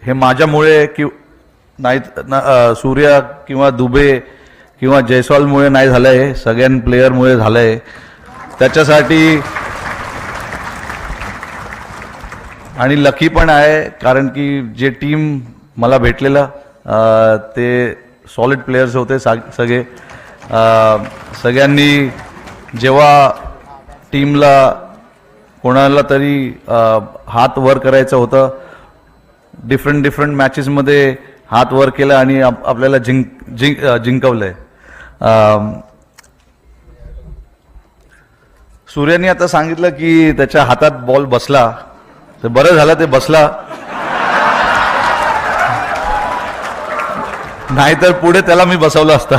हे माझ्यामुळे की नाही सूर्या किंवा दुबे किंवा जयस्वालमुळे नाही झालं आहे, सगळ्या प्लेयरमुळे झालं आहे. त्याच्यासाठी आणि लकी पण आहे कारण की जे टीम मला भेटलेलं ते सॉलिड प्लेयर्स होते सगळे. सगळ्यांनी जेव्हा टीमला कोणाला तरी हात वर करायचं होतं, डिफरंट मॅचेसमध्ये हात वर केला आणि आपल्याला जिंकवलंय. सूर्याने आता सांगितलं की त्याच्या हातात बॉल बसला, तर बरं झालं ते बसला, नाहीतर पुढे त्याला मी बसवलं असतं.